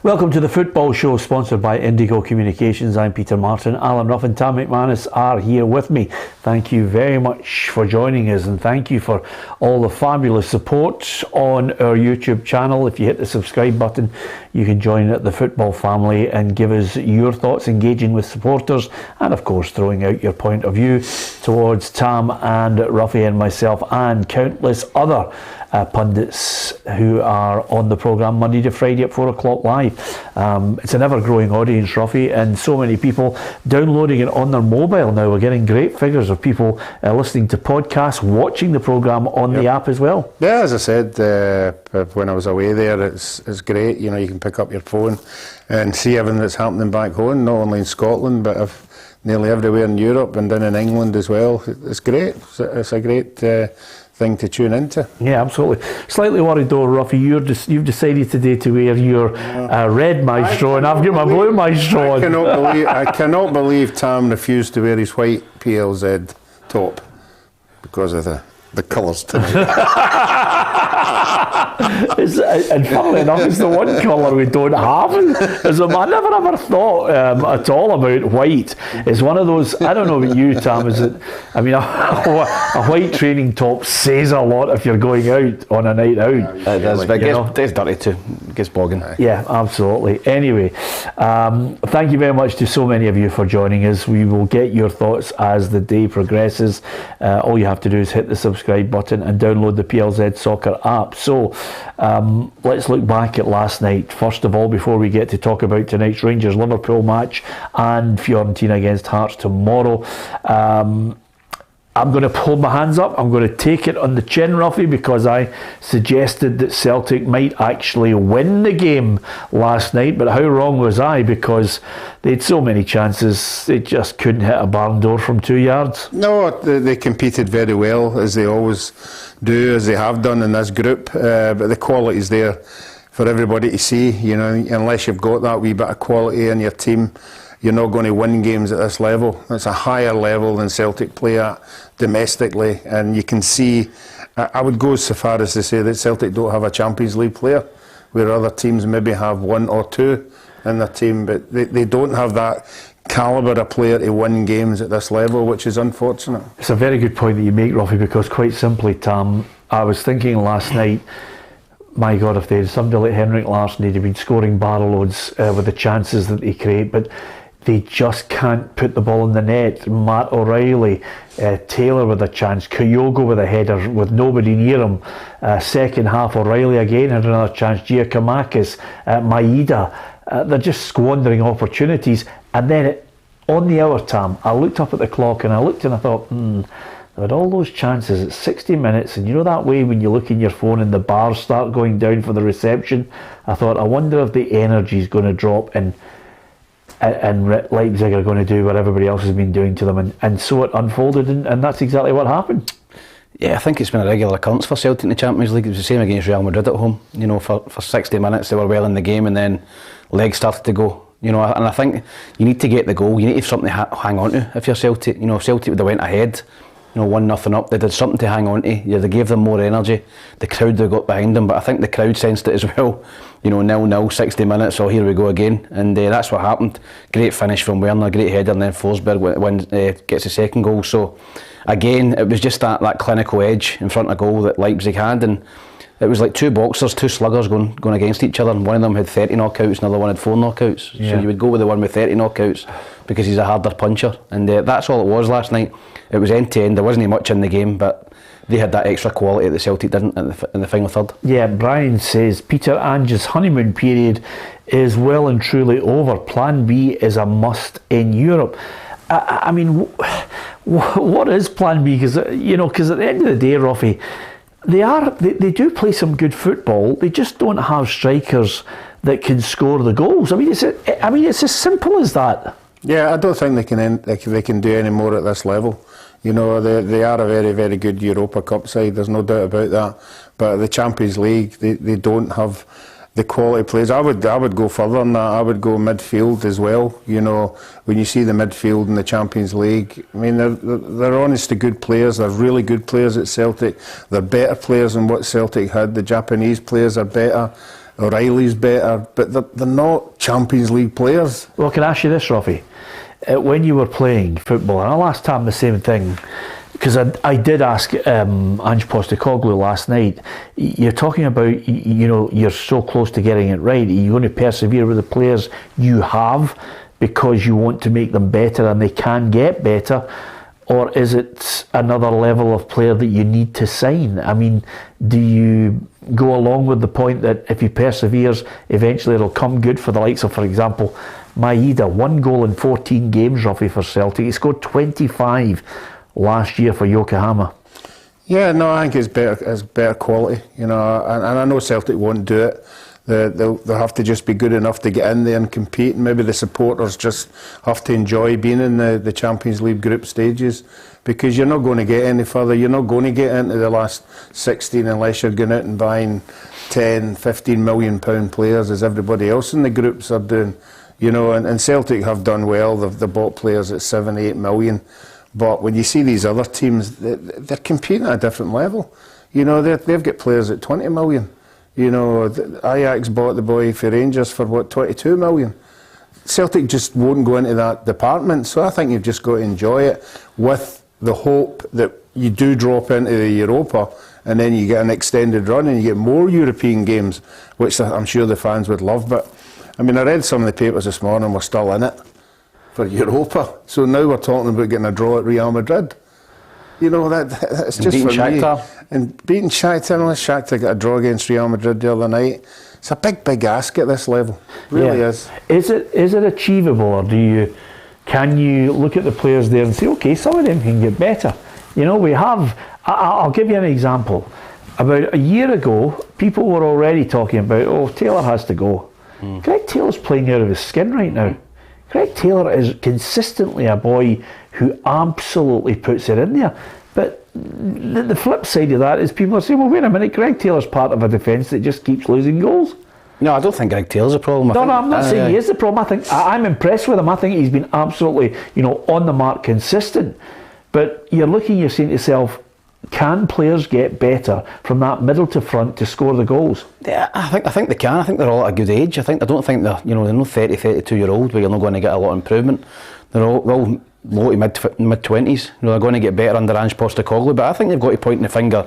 Welcome to the Football Show, sponsored by Indigo Communications. I'm Peter Martin. Alan Ruff and Tam McManus are here with me. Thank you very much for joining us, and thank you for all the fabulous support on our YouTube channel. If you hit the subscribe button, you can join the football family and give us your thoughts, engaging with supporters, and of course throwing out your point of view towards Tam and Ruffy and myself and countless other pundits who are on the programme Monday to Friday at 4 o'clock live. It's an ever-growing audience, Ruffy, and so many people downloading it on their mobile now. We're getting great figures of people listening to podcasts, watching the programme on the app as well. Yeah, as I said, when I was away there, it's great. You know, you can pick up your phone and see everything that's happening back home, not only in Scotland, but nearly everywhere in Europe and then in England as well. It's great. It's a great thing to tune into. Yeah, absolutely. Slightly worried though, Ruffy, you've decided today to wear your red Maestro and I've got my blue Maestro on. I cannot believe Tam refused to wear his white PLZ top because of the colours tonight. And funnily enough, it's the one colour we don't have. I never ever thought at all about white. It's one of those, I don't know about you, Tam, a white training top says a lot if you're going out on a night out. It does, but it gets dirty too. It gets bogging. Yeah, absolutely. Anyway, thank you very much to so many of you for joining us. We will get your thoughts as the day progresses. All you have to do is hit the subscribe button and download the PLZ Soccer app. So let's look back at last night. First of all, before we get to talk about tonight's Rangers-Liverpool match and Fiorentina against Hearts tomorrow, I'm going to hold my hands up. I'm going to take it on the chin, Ruffy, because I suggested that Celtic might actually win the game last night. But how wrong was I? Because they had so many chances, they just couldn't hit a barn door from 2 yards. No, they competed very well, as they always do, as they have done in this group. But the quality's there for everybody to see. You know, unless you've got that wee bit of quality in your team, you're not going to win games at this level. It's a higher level than Celtic play at domestically, and you can see, I would go so far as to say that Celtic don't have a Champions League player, where other teams maybe have one or two in their team, but they don't have that calibre of player to win games at this level, which is unfortunate. It's a very good point that you make, Ruffy, because quite simply, Tam, I was thinking last night, my God, if they had somebody like Henrik Larsson, he'd have been scoring barrel loads with the chances that they create, but they just can't put the ball in the net. Matt O'Reilly, Taylor with a chance, Kyogo with a header with nobody near him. Second half, O'Reilly again had another chance, Giacomakis, Maeda. They're just squandering opportunities. And then on the hour, Tam, I looked up at the clock and I thought, they had all those chances at 60 minutes, and you know that way when you look in your phone and the bars start going down for the reception? I thought, I wonder if the energy is going to drop and Leipzig are going to do what everybody else has been doing to them, and so it unfolded, and that's exactly what happened. Yeah, I think it's been a regular occurrence for Celtic in the Champions League. It was the same against Real Madrid at home. You know, for 60 minutes they were well in the game, and then legs started to go. You know, and I think you need to get the goal. You need to have something to hang on to if you're Celtic. You know, if Celtic would have went ahead, 1-0 up, they did something to hang on to. Yeah, they gave them more energy. The crowd they got behind them, but I think the crowd sensed it as well. 0-0, 60 minutes, so here we go again, and that's what happened. Great finish from Werner, great header, and then Forsberg gets the second goal. So again, it was just that clinical edge in front of goal that Leipzig had, and it was like two boxers, two sluggers going against each other, and one of them had 30 knockouts, another one had 4 knockouts. Yeah. So you would go with the one with 30 knockouts because he's a harder puncher, and that's all it was last night. It was end to end. There wasn't much in the game, but they had that extra quality that Celtic didn't in the final third. Yeah, Brian says Peter Ange's honeymoon period is well and truly over. Plan B is a must in Europe. I mean, what is Plan B? Because at the end of the day, Ruffy, they do play some good football. They just don't have strikers that can score the goals. I mean, it's as simple as that. Yeah, I don't think they can do any more at this level. You know, they are a very, very good Europa Cup side, there's no doubt about that. But the Champions League, they don't have the quality players. I would go further than that. I would go midfield as well. You know, when you see the midfield in the Champions League, I mean, they're honest to good players. They're really good players at Celtic. They're better players than what Celtic had. The Japanese players are better. O'Reilly's better, but they're not Champions League players. Well, can I ask you this, Ruffy? When you were playing football, and I'll ask Tam the same thing, because I did ask Ange Postecoglou last night. You're talking about, you're so close to getting it right. Are you going to persevere with the players you have because you want to make them better and they can get better? Or is it another level of player that you need to sign? I mean, do you go along with the point that if he perseveres, eventually it'll come good for the likes of, for example, Maeda, 1 goal in 14 games, roughly, for Celtic. He scored 25 last year for Yokohama. Yeah, no, I think it's better quality, and I know Celtic won't do it. They'll have to just be good enough to get in there and compete, and maybe the supporters just have to enjoy being in the Champions League group stages, because you're not going to get any further. You're not going to get into the last 16 unless you're going out and buying 10, 15 million pound players as everybody else in the groups are doing. And Celtic have done well. They've bought players at 7, 8 million. But when you see these other teams, they're competing at a different level. They've got players at 20 million. Ajax bought the boy for Rangers for 22 million. Celtic just won't go into that department. So I think you've just got to enjoy it with the hope that you do drop into the Europa and then you get an extended run and you get more European games, which I'm sure the fans would love. But I mean, I read some of the papers this morning, we're still in it for Europa. So now we're talking about getting a draw at Real Madrid. That's just for Shakhtar. me. And beating Shakhtar, Shakhtar got a draw against Real Madrid the other night. It's a big ask at this level. It really is. Is it achievable, or can you look at the players there and say, okay, some of them can get better? We have. I'll give you an example. About a year ago, people were already talking about, Taylor has to go. Greg Taylor's playing out of his skin right now. Greg Taylor is consistently a boy who absolutely puts it in there. But the flip side of that is people are saying, well, wait a minute, Greg Taylor's part of a defence that just keeps losing goals. No, I don't think Greg Taylor's a problem. No, I'm not saying he is the problem. I'm impressed with him. I think he's been absolutely, on the mark, consistent. But you're saying to yourself, can players get better from that middle to front to score the goals? Yeah, I think they can. I think they're all at a good age. I don't think they're no 30, 32-year-old where you're not going to get a lot of improvement. They're all low to mid-20s. They're going to get better under Ange Postecoglou. But I think they've got to point the finger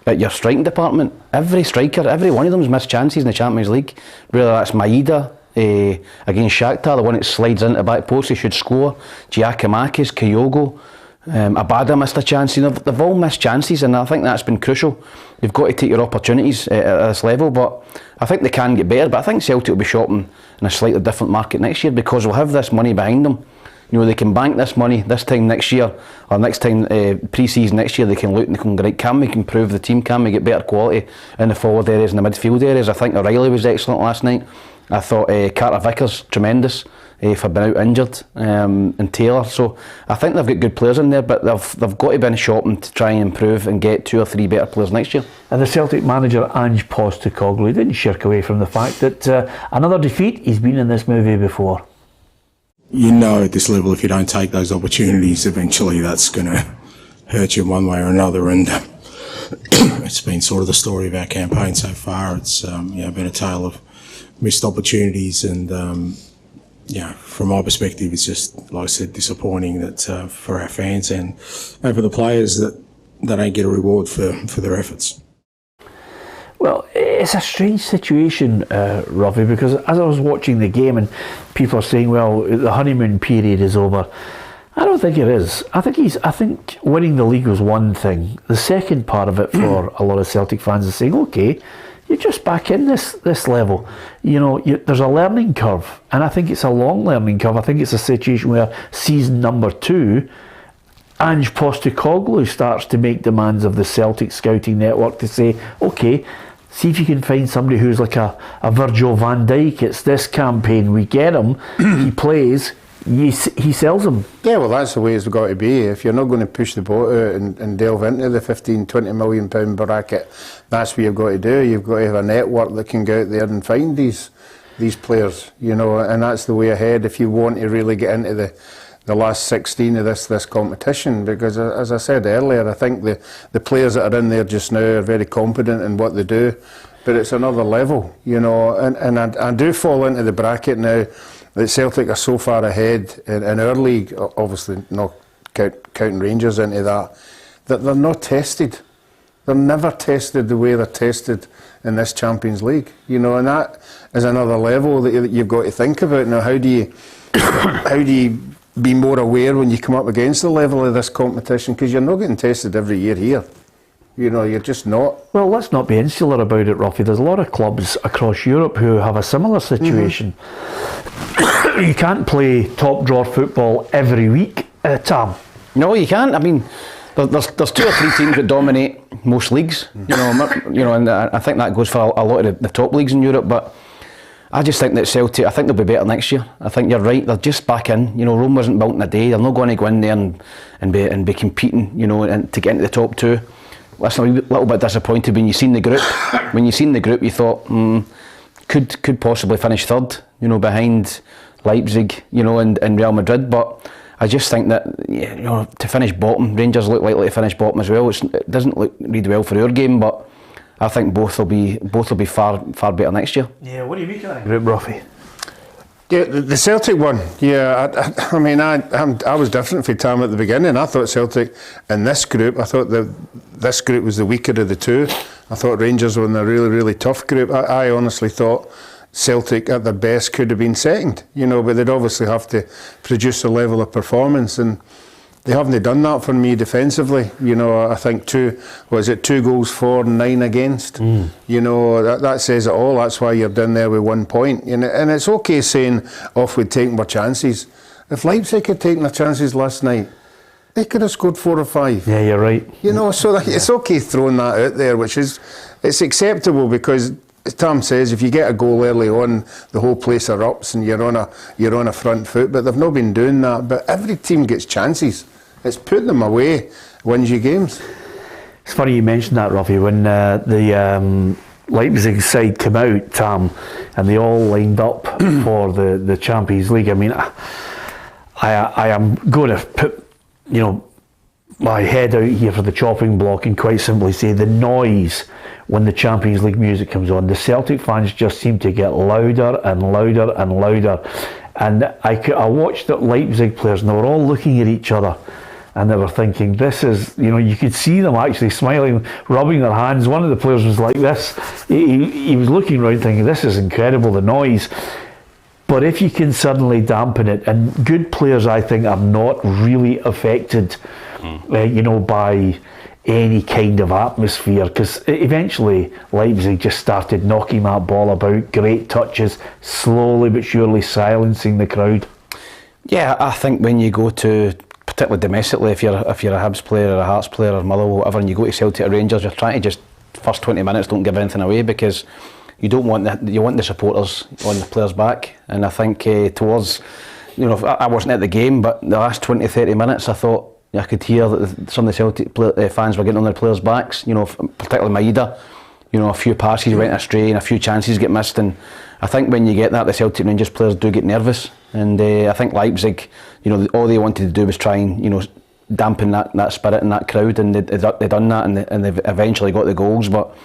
at your striking department. Every striker, every one of them has missed chances in the Champions League. Whether that's Maeda against Shakhtar, the one that slides into the back post, he should score. Giacomakis, Kyogo. Abada missed a chance. They've all missed chances, and I think that's been crucial. You've got to take your opportunities at this level, but I think they can get better. But I think Celtic will be shopping in a slightly different market next year, because we'll have this money behind them. They can bank this money this time next year, or next time pre-season next year. They can look and they can go, can we improve the team? Can we get better quality in the forward areas and the midfield areas? I think O'Reilly was excellent last night. I thought Carter Vickers tremendous. For being out injured, and Taylor. So I think they've got good players in there, but they've got to be in shopping to try and improve and get 2 or 3 better players next year. And the Celtic manager Ange Postecoglou didn't shirk away from the fact that another defeat, he's been in this movie before. At this level, if you don't take those opportunities, eventually that's going to hurt you one way or another. And it's been sort of the story of our campaign so far. It's been a tale of missed opportunities, and from my perspective, it's just, like I said, disappointing that for our fans and for the players that they don't get a reward for their efforts. Well, it's a strange situation, Ruffy, because as I was watching the game and people are saying, well, the honeymoon period is over. I don't think it is. I think winning the league was one thing. The second part of it for a lot of Celtic fans is saying, okay, you're just back in this level. There's a learning curve, and I think it's a long learning curve. I think it's a situation where season number 2, Ange Postecoglou starts to make demands of the Celtic scouting network to say, okay, see if you can find somebody who's like a Virgil van Dijk. It's this campaign, we get him, he plays, he sells them. Yeah, well, that's the way it's got to be. If you're not going to push the boat out and delve into the 15, 20 million pound bracket, that's what you've got to do. You've got to have a network that can go out there and find these players, and that's the way ahead if you want to really get into the last 16 of this competition. Because as I said earlier, I think the players that are in there just now are very competent in what they do. but it's another level, you know. And I do fall into the bracket now that Celtic are so far ahead in our league, obviously not counting Rangers into that they're not tested. They're never tested the way they're tested in this Champions League, you know, and that is another level that you've got to think about. Now, how do you be more aware when you come up against the level of this competition? Because you're not getting tested every year here. You know, you're just not. Well, let's not be insular about it, Ruffy. There's a lot of clubs across Europe who have a similar situation. You can't play top drawer football every week, Tam. No, you can't. I mean, there's 2 or 3 teams that dominate most leagues. You know, and I think that goes for a lot of the top leagues in Europe. But I just think that Celtic, I think they'll be better next year. I think you're right. They're just back in. You know, Rome wasn't built in a day. They're not going to go in there and be competing. You know, and to get into the top 2. Listen, a little bit disappointed when you seen the group. When you seen the group, you thought could possibly finish 3rd. You know, behind Leipzig. You know, and Real Madrid, but. I just think that, you know, to finish bottom, Rangers look likely to finish bottom as well. It doesn't read well for our game, but I think both will be far better next year. Yeah, what do you make of that group, Ruffy? Yeah, the Celtic one. Yeah, I mean, I was different for Tam at the beginning. I thought Celtic in this group. I thought this group was the weaker of the 2. I thought Rangers were in a really, really tough group. I honestly thought Celtic at their best could have been second, you know, but they'd obviously have to produce a level of performance, and they haven't done that for me defensively. You know, I think 2 goals for, 9 against. You know, that says it all. That's why you're down there with 1 point. You know, and it's okay saying, off we'd taken our chances. If Leipzig had taken their chances last night, they could have scored 4 or 5. Yeah, you're right. You know, so it's okay throwing that out there, it's acceptable, because as Tam says, if you get a goal early on, the whole place erupts and you're on a front foot. But they've not been doing that. But every team gets chances. It's putting them away wins you games. It's funny you mentioned that, Ruffy. When the Leipzig side came out, Tam, and they all lined up for the Champions League. I mean, I am going to put, you know, my head out here for the chopping block and quite simply say the noise when the Champions League music comes on. The Celtic fans just seem to get louder and louder and louder. And I watched the Leipzig players and they were all looking at each other and they were thinking, this is, you know, you could see them actually smiling, rubbing their hands. One of the players was like this. He was looking around thinking, this is incredible, the noise. But if you can suddenly dampen it, and good players, I think, are not really affected, you know, by any kind of atmosphere, because eventually Leipzig just started knocking that ball about, great touches, slowly but surely silencing the crowd. Yeah, I think when you go to, particularly domestically, if you're a Hibs player or a Hearts player or Motherwell, whatever, and you go to Celtic or Rangers, you're trying to just, first 20 minutes, don't give anything away, because you don't want you want the supporters on the players' back. And I think towards, you know, I wasn't at the game, but the last 20-30 minutes, I thought I could hear that some of the Celtic fans were getting on their players' backs. You know, particularly Maeda. You know, a few passes went astray and a few chances get missed. And I think when you get that, the Celtic Rangers players do get nervous. And I think Leipzig, you know, all they wanted to do was try and, you know, dampen that spirit in that crowd, and they done that, and they've eventually got the goals. But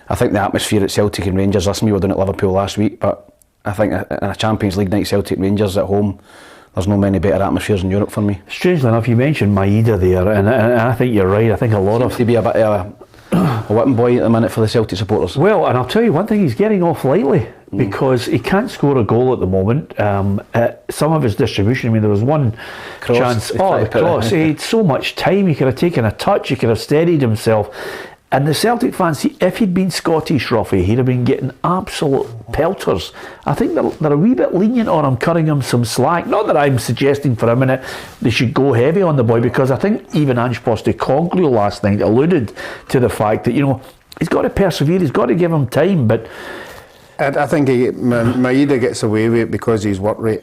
I think the atmosphere at Celtic and Rangers, listen, we were down at Liverpool last week, but I think in a Champions League night, Celtic Rangers at home, there's no many better atmospheres in Europe for me. Strangely enough, you mentioned Maeda there, and I think you're right. I think a lot of... to be a bit of a whipping boy at the minute for the Celtic supporters. Well, and I'll tell you one thing, he's getting off lightly, because he can't score a goal at the moment. Some of his distribution, I mean, there was one chance, the cross, he had so much time, he could have taken a touch, he could have steadied himself. And the Celtic fans, if he'd been Scottish, Ruffy, he'd have been getting absolute pelters. I think they're a wee bit lenient on him, cutting him some slack. Not that I'm suggesting for a minute they should go heavy on the boy, because I think even Ange Postecoglou last night alluded to the fact that, you know, he's got to persevere, he's got to give him time. But I think Maeda gets away with it because he's work rate.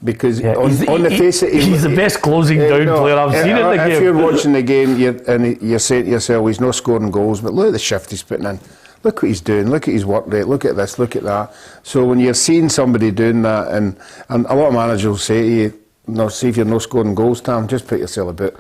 Because on the face of it, he's the best closing down player I've seen in the game. If you're watching the game you're saying to yourself, he's not scoring goals, but look at the shift he's putting in. Look what he's doing, look at his work rate, look at this, look at that. So when you're seeing somebody doing that, and a lot of managers will say to you, no, see if you're not scoring goals, Tam, just put yourself a bit.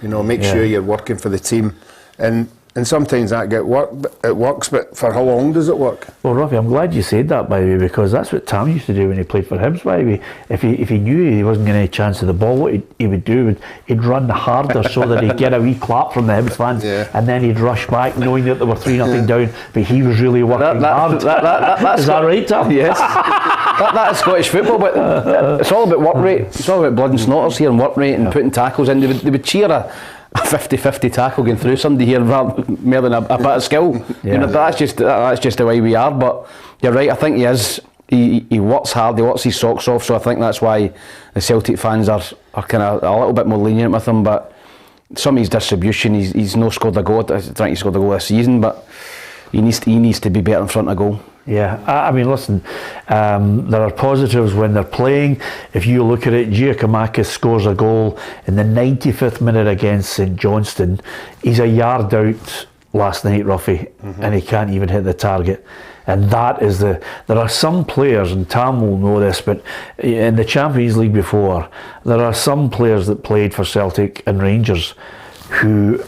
You know, make sure you're working for the team. And And sometimes it works, but for how long does it work? Well, Ruffy, I'm glad you said that, by the way, because that's what Tam used to do when he played for Hibs, by the way. If he knew he wasn't getting any chance of the ball, what he would do, he'd run harder so that he'd get a wee clap from the Hibs fans, and then he'd rush back knowing that they were 3-0 down, but he was really working hard. Is that right, Tam? Yes. that is Scottish football, but it's all about work rate. It's all about blood and snotters here and work rate and putting tackles in. They would cheer a 50-50 tackle going through somebody here more than a bit of skill. You know, that's just the way we are. But you're right, I think he is. He works hard, he works his socks off, so I think that's why the Celtic fans are kind of a little bit more lenient with him. But some of his distribution, he's not scored a goal. I think he scored a goal this season, but he needs to be better in front of goal. Yeah, I mean, listen, there are positives when they're playing. If you look at it, Giacomakis scores a goal in the 95th minute against St Johnstone. He's a yard out last night, Ruffy, and he can't even hit the target. And that is there are some players, and Tam will know this, but in the Champions League before, there are some players that played for Celtic and Rangers who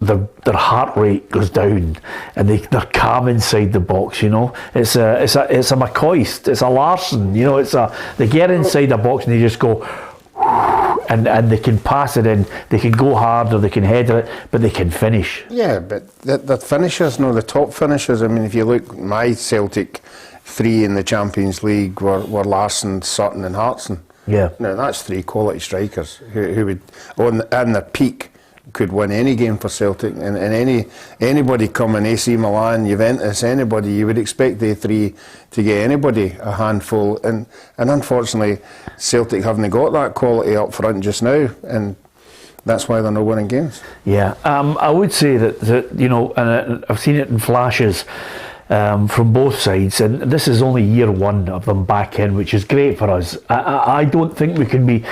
their heart rate goes down and they're calm inside the box. You know, it's a McCoist, it's a Larson. You know, they get inside the box and they just go, and they can pass it in. They can go hard or they can header it, but they can finish. Yeah, but the finishers, the top finishers. I mean, if you look, my Celtic three in the Champions League were Larson, Sutton, and Hartson. Yeah. Now that's three quality strikers who would on their peak could win any game for Celtic, and anybody coming, AC Milan, Juventus, anybody, you would expect the three to get anybody a handful, and unfortunately Celtic haven't got that quality up front just now, and that's why they're not winning games. Yeah, I would say that you know, and I've seen it in flashes from both sides, and this is only year one of them back in, which is great for us. I don't think we can be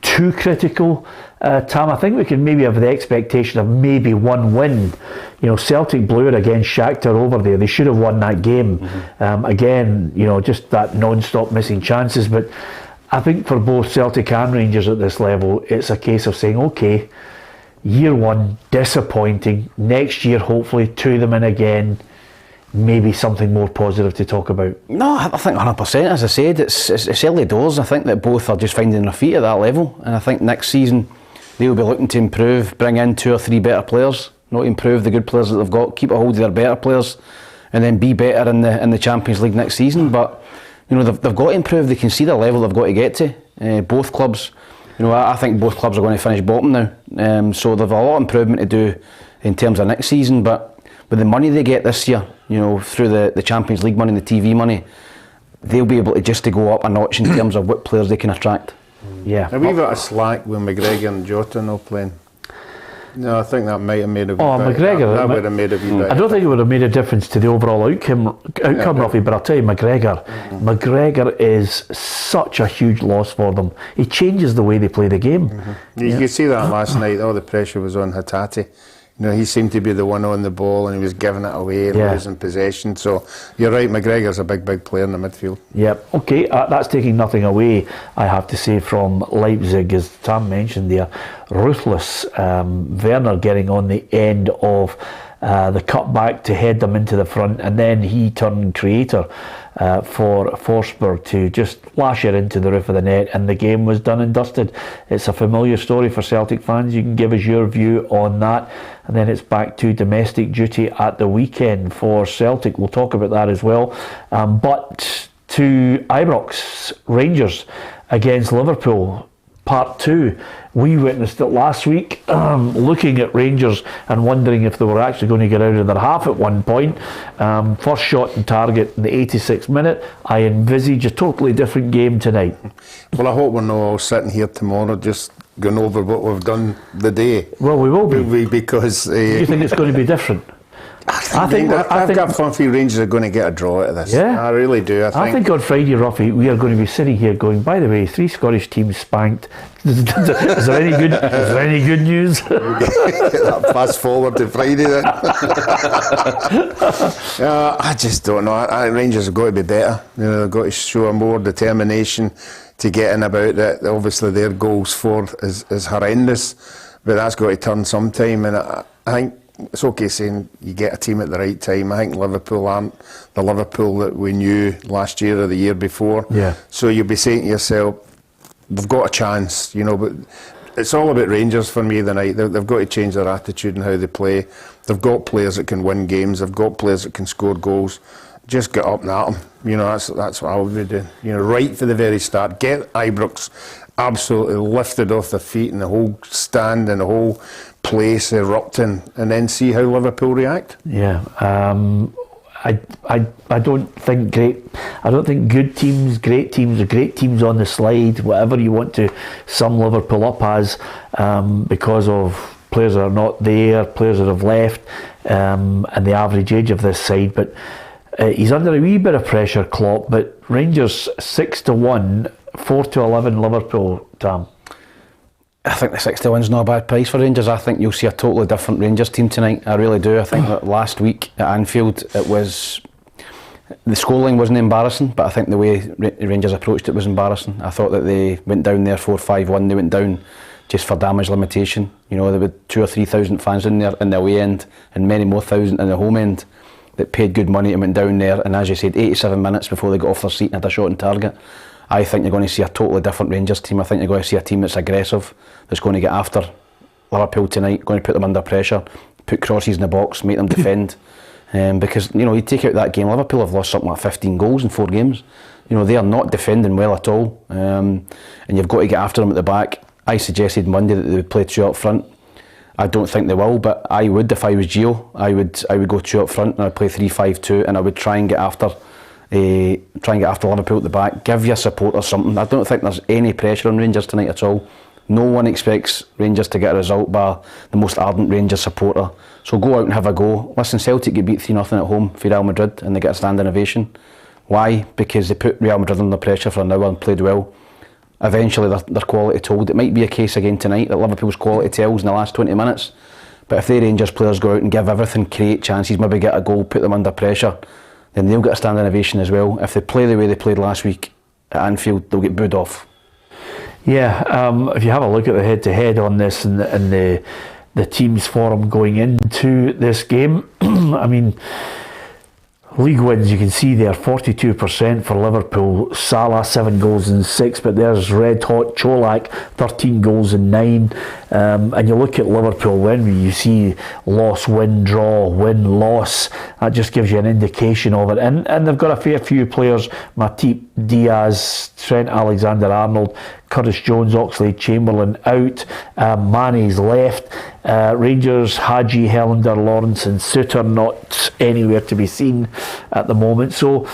too critical, Tam. I think we can maybe have the expectation of maybe one win. You know, Celtic blew it against Shakhtar over there. They should have won that game. Again, you know, just that non-stop missing chances. But I think for both Celtic and Rangers at this level, it's a case of saying, okay, year one, disappointing. Next year, hopefully, two them in again. Maybe something more positive to talk about. No, I think 100%. As I said, it's early doors. I think that both are just finding their feet at that level, and I think next season they will be looking to improve, bring in 2 or 3 better players, not improve the good players that they've got, keep a hold of their better players, and then be better in the Champions League next season. But you know, they've got to improve. They can see the level they've got to get to. Both clubs, you know, I think both clubs are going to finish bottom now, so they've a lot of improvement to do in terms of next season. But with the money they get this year, you know, through the Champions League money, the TV money, they'll be able to go up a notch in terms of what players they can attract. Yeah. A wee bit of slack with McGregor and Jota not playing. No, I think that might have made a wee bit. McGregor. That would have made a wee bit. I don't think it would have made a difference to the overall outcome, Ruffy, but I'll tell you, McGregor is such a huge loss for them. He changes the way they play the game. You could see that last night. All the pressure was on Hatate. You know, he seemed to be the one on the ball and he was giving it away and losing possession. So you're right, McGregor's a big player in the midfield. Yep. Okay, that's taking nothing away, I have to say, from Leipzig, as Tam mentioned there. Ruthless. Werner getting on the end of the cutback to head them into the front, and then he turned creator for Forsberg to just lash it into the roof of the net, and the game was done and dusted. It's a familiar story for Celtic fans. You can give us your view on that, and then it's back to domestic duty at the weekend for Celtic. We'll talk about that as well. But to Ibrox, Rangers against Liverpool, Part 2. We witnessed it last week, looking at Rangers and wondering if they were actually going to get out of their half at one point. First shot on target in the 86th minute. I envisage a totally different game tonight. Well, I hope we're not all sitting here tomorrow just going over what we've done the day. Well, we will be. Because... Do you think it's going to be different? I've got fun for Rangers are going to get a draw out of this. Yeah, I really do. I think on Friday, Ruffy, we are going to be sitting here going, by the way, 3 Scottish teams spanked. Is there any good news? Fast forward to Friday then. I just don't know. Rangers have got to be better. You know, they've got to show more determination to get in about it. Obviously, their goals for is horrendous, but that's got to turn sometime. And I think it's okay saying you get a team at the right time. I think Liverpool aren't the Liverpool that we knew last year or the year before. Yeah. So you'll be saying to yourself, they've got a chance, you know, but it's all about Rangers for me tonight. They've got to change their attitude and how they play. They've got players that can win games. They've got players that can score goals. Just get up and at them. You know, that's what I would be doing. You know, right for the very start. Get Ibrox absolutely lifted off their feet and the whole stand and the whole place erupting, and then see how Liverpool react. Yeah. I don't think good teams, great teams, or great teams on the slide, whatever you want to sum Liverpool up as, because of players that are not there, players that have left, and the average age of this side. But he's under a wee bit of pressure, Klopp. But Rangers 6-1, 4-11 Liverpool, Tam. I think the 6-1's not a bad price for Rangers. I think you'll see a totally different Rangers team tonight. I really do. I think that last week at Anfield, the scoreline wasn't embarrassing, but I think the way Rangers approached it was embarrassing. I thought that they went down there 4-5-1. They went down just for damage limitation. You know, there were 2,000 or 3,000 fans in there in the away end, and many more thousand in the home end that paid good money and went down there. And as you said, 87 minutes before they got off their seat and had a shot on target. I think you're going to see a totally different Rangers team. I think you're going to see a team that's aggressive, that's going to get after Liverpool tonight, going to put them under pressure, put crosses in the box, make them defend. Because, you know, you take out that game, Liverpool have lost something like 15 goals in 4 games. You know, they are not defending well at all. And you've got to get after them at the back. I suggested Monday that they would play 2 up front. I don't think they will, but I would if I was Gio. I would go 2 up front and I'd play 3-5-2, and I would try and get after Liverpool at the back, give your supporters something. I don't think there's any pressure on Rangers tonight at all. No one expects Rangers to get a result by the most ardent Rangers supporter. So go out and have a go. Listen, Celtic get beat 3-0 at home for Real Madrid and they get a standing ovation. Why? Because they put Real Madrid under pressure for an hour and played well. Eventually their quality told. It might be a case again tonight that Liverpool's quality tells in the last 20 minutes. But if the Rangers players go out and give everything, create chances, maybe get a goal, put them under pressure, then they'll get a standing ovation as well. If they play the way they played last week at Anfield, they'll get booed off. Yeah, if you have a look at the head-to-head on this and the team's form going into this game, I mean, league wins, you can see there, 42% for Liverpool. Salah 7 goals and 6, but there's red hot Cholak 13 goals and 9. And you look at Liverpool when you see loss, win, draw, win, loss. That just gives you an indication of it. And they've got a fair few players: Matip, Diaz, Trent Alexander-Arnold, Curtis Jones, Oxlade-Chamberlain out. Mane's left. Rangers, Hadji, Helander, Lawrence and Suter not anywhere to be seen at the moment. So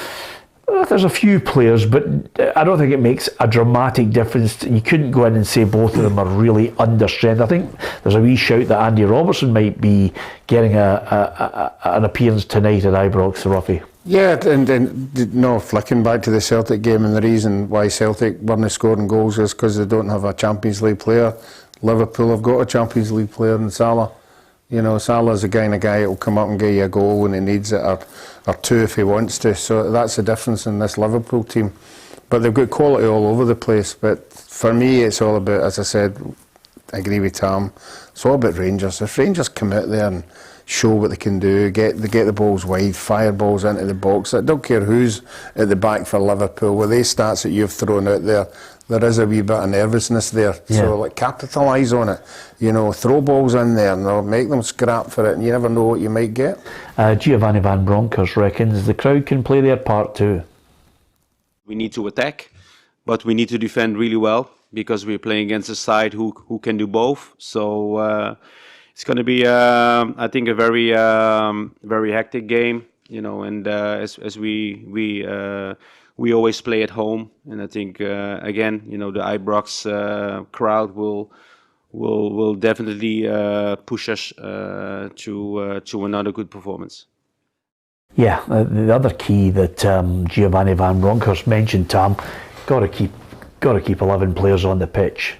there's a few players, but I don't think it makes a dramatic difference. You couldn't go in and say both of them are really under strength. I think there's a wee shout that Andy Robertson might be getting an appearance tonight at Ibrox, Ruffy. Yeah, and no, flicking back to the Celtic game, and the reason why Celtic weren't scoring goals is because they don't have a Champions League player. Liverpool have got a Champions League player in Salah. You know, Salah's the kind of guy that will come up and get you a goal when he needs it, or 2 if he wants to. So that's the difference in this Liverpool team. But they've got quality all over the place. But for me, it's all about, as I said, I agree with Tam, it's all about Rangers. If Rangers come out there and show what they can do, get the balls wide, fire balls into the box, I don't care who's at the back for Liverpool, with these stats that you've thrown out there, there is a wee bit of nervousness there. Yeah. So like, capitalise on it. You know, throw balls in there and make them scrap for it, and you never know what you might get. Giovanni Van Bronckhorst reckons the crowd can play their part too. We need to attack, but we need to defend really well, because we're playing against a side who can do both. So it's going to be, I think, a very very hectic game. You know, and as we always play at home, and I think again, you know, the Ibrox crowd will definitely push us to another good performance. Yeah, the other key that Giovanni Van Bronckhorst mentioned, Tam, got to keep 11 players on the pitch.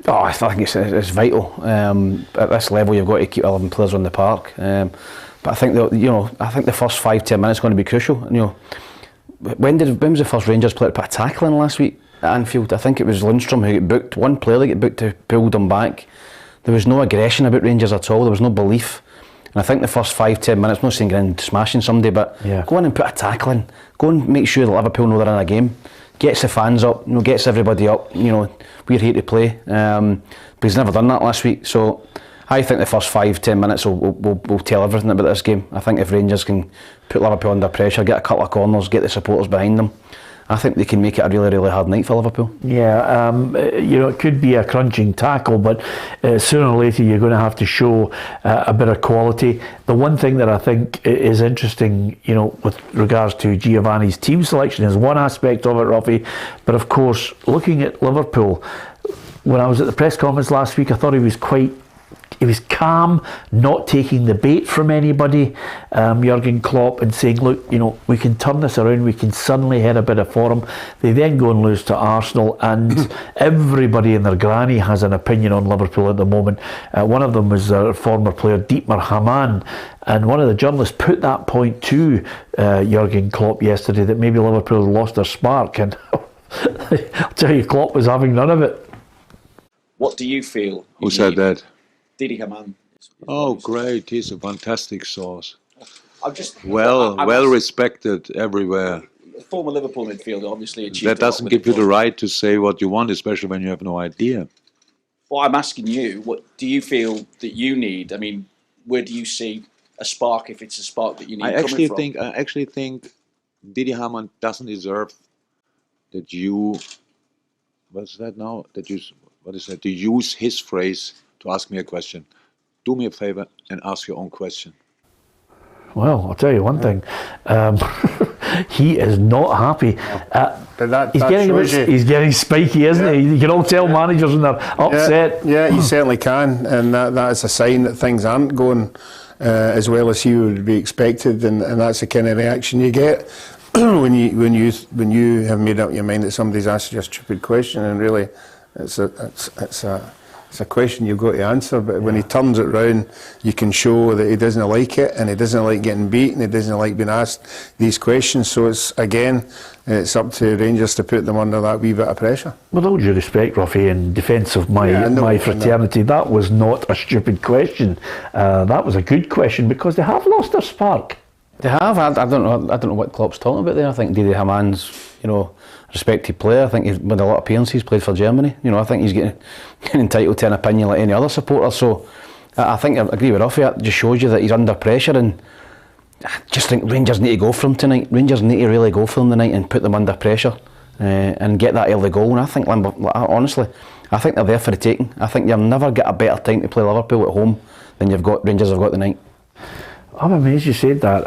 Oh, I think it's vital. At this level, you've got to keep 11 players on the park. But I think the first 5-10 minutes are going to be crucial. You know, when was the first Rangers player to put a tackle in last week at Anfield? I think it was Lundstrom who got booked. One player that got booked to pull them back. There was no aggression about Rangers at all. There was no belief. And I think the first 5-10 minutes, I'm not saying going and smashing somebody, but go in and put a tackle in. Go and make sure that Liverpool know they're in a game. Gets the fans up, gets everybody up. We're here to play. But he's never done that last week. So I think the first 5-10 minutes will tell everything about this game. I think if Rangers can put Liverpool under pressure, get a couple of corners, get the supporters behind them, I think they can make it a really, really hard night for Liverpool. Yeah, it could be a crunching tackle, but sooner or later you're going to have to show a bit of quality. The one thing that I think is interesting, with regards to Giovanni's team selection is one aspect of it, Ruffy, but of course, looking at Liverpool, when I was at the press conference last week, I thought he was calm, not taking the bait from anybody, Jurgen Klopp, and saying, look, we can turn this around, we can suddenly head a bit of form. They then go and lose to Arsenal, and everybody and their granny has an opinion on Liverpool at the moment. One of them was their former player, Dietmar Hamann, and one of the journalists put that point to Jurgen Klopp yesterday, that maybe Liverpool lost their spark, and I'll tell you, Klopp was having none of it. What do you feel? Who said that? Didi Hamann. Oh, great! He's a fantastic source. I'm just well respected everywhere. Former Liverpool midfielder, obviously achieved. That doesn't give you the right to say what you want, especially when you have no idea. Well, I'm asking you, what do you feel that you need? I mean, where do you see a spark, if it's a spark that you need? I actually think Didi Hamann doesn't deserve that you. What's that now? What is that? To use his phrase to ask me a question. Do me a favor and ask your own question. Well, I'll tell you one thing. He is not happy. But he's getting spiky, isn't he? You can all tell managers when they're upset. Yeah, you certainly can, and that is a sign that things aren't going as well as he would be expected, and that's the kind of reaction you get when you have made up your mind that somebody's asked you a stupid question, and really it's a question you've got to answer. But when he turns it round, you can show that he doesn't like it, and he doesn't like getting beat, and he doesn't like being asked these questions. So it's up to Rangers to put them under that wee bit of pressure. With all due respect, Ruffy, in defence of my fraternity, that was not a stupid question. That was a good question, because they have lost their spark. They have. I don't know what Klopp's talking about there. I think Didi Hamann's, respected player. I think he's with a lot of appearances, played for Germany. I think he's getting entitled to an opinion like any other supporter. So I think I agree with Ruffy. It just shows you that he's under pressure, and I just think Rangers need to go for him tonight. Rangers need to really go for him tonight and put them under pressure and get that early goal. And I think honestly, I think they're there for the taking. I think you'll never get a better time to play Liverpool at home than Rangers have got tonight. I'm amazed you said that.